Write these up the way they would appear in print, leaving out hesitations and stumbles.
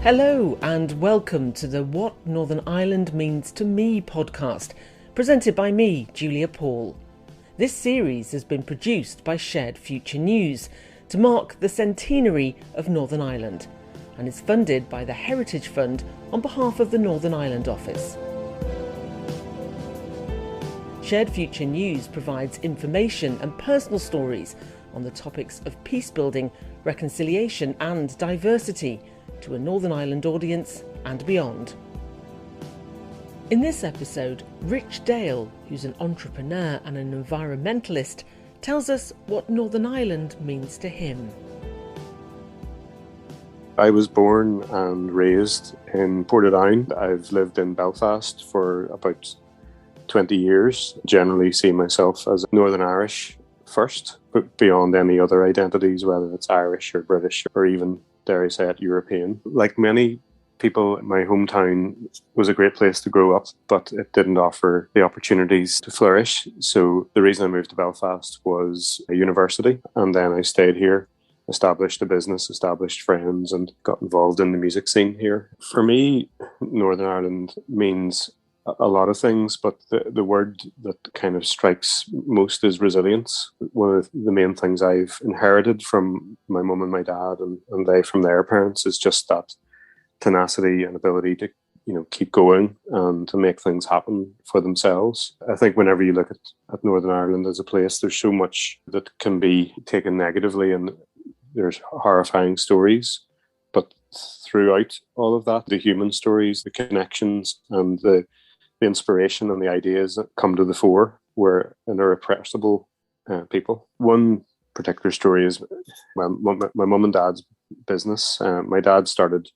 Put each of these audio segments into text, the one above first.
Hello and welcome to the What Northern Ireland Means to Me podcast, presented by me, Julia Paul. This series has been produced by Shared Future News to mark the centenary of Northern Ireland and is funded by the Heritage Fund on behalf of the Northern Ireland Office. Shared Future News provides information and personal stories on the topics of peace building, reconciliation and diversity to a Northern Ireland audience and beyond. In this episode, Rich Dale, who's an entrepreneur and an environmentalist, tells us what Northern Ireland means to him. I was born and raised in Portadown. I've lived in Belfast for about 20 years. Generally see myself as Northern Irish first, but beyond any other identities, whether it's Irish or British or even, dare I say it, European. Like many people, my hometown was a great place to grow up, but it didn't offer the opportunities to flourish. So the reason I moved to Belfast was a university, and then I stayed here, established a business, established friends, and got involved in the music scene here. For me, Northern Ireland means a lot of things, but the word that kind of strikes most is resilience. One of the main things I've inherited from my mum and my dad, and they from their parents, is just that tenacity and ability to, keep going and to make things happen for themselves. I think whenever you look at Northern Ireland as a place, there's so much that can be taken negatively, and there's horrifying stories. But throughout all of that, the human stories, the connections, and the inspiration and the ideas that come to the fore were an irrepressible people. One particular story is my mum and dad's business. My dad started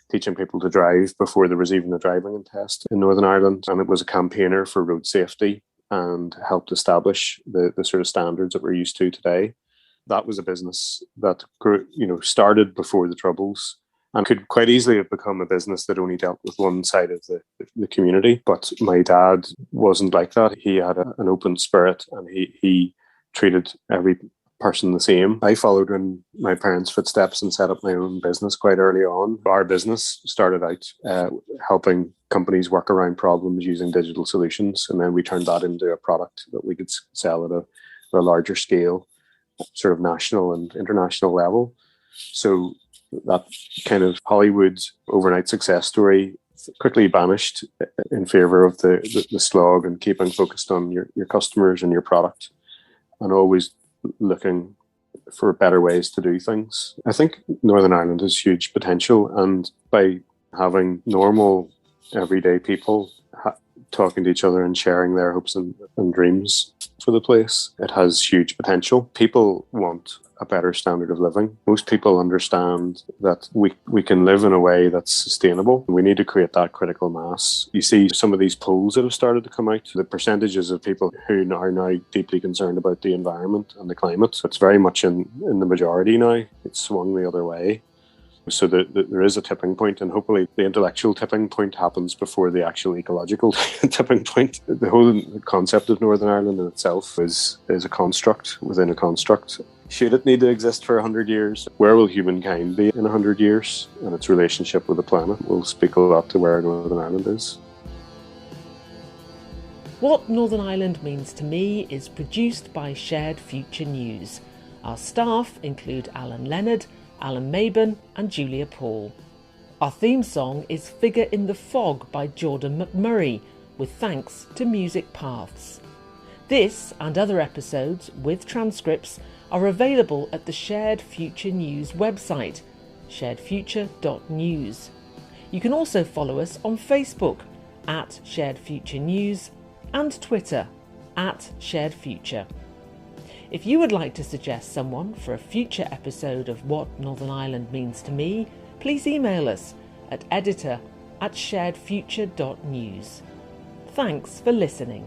teaching people to drive before there was even a driving test in Northern Ireland, and it was a campaigner for road safety and helped establish the sort of standards that we're used to today. That was a business that grew, started before the Troubles, and could quite easily have become a business that only dealt with one side of the community. But my dad wasn't like that. He had an open spirit, and he treated every person the same. I followed in my parents' footsteps and set up my own business quite early on. Our business started out helping companies work around problems using digital solutions, and then we turned that into a product that we could sell at a larger scale, sort of national and international level. So that kind of Hollywood overnight success story quickly vanished in favor of the slog and keeping focused on your customers and your product, and always looking for better ways to do things. I think Northern Ireland has huge potential, and by having normal, everyday people talking to each other and sharing their hopes and dreams for the place, it has huge potential. People want a better standard of living. Most people understand that we can live in a way that's sustainable. We need to create that critical mass. You see some of these polls that have started to come out, the percentages of people who are now deeply concerned about the environment and the climate, it's very much in the majority now. It's swung the other way. So there is a tipping point, and hopefully the intellectual tipping point happens before the actual ecological tipping point. The whole concept of Northern Ireland in itself is a construct within a construct. Should it need to exist for 100 years? Where will humankind be in 100 years? And its relationship with the planet will speak a lot to where Northern Ireland is. What Northern Ireland Means to Me is produced by Shared Future News. Our staff include Alan Leonard, Alan Maben and Julia Paul. Our theme song is Figure in the Fog by Jordan McMurray, with thanks to Music Paths. This and other episodes with transcripts are available at the Shared Future News website, sharedfuture.news. You can also follow us on Facebook at Shared Future News and Twitter at Shared Future. If you would like to suggest someone for a future episode of What Northern Ireland Means to Me, please email us at editor@sharedfuture.news. Thanks for listening.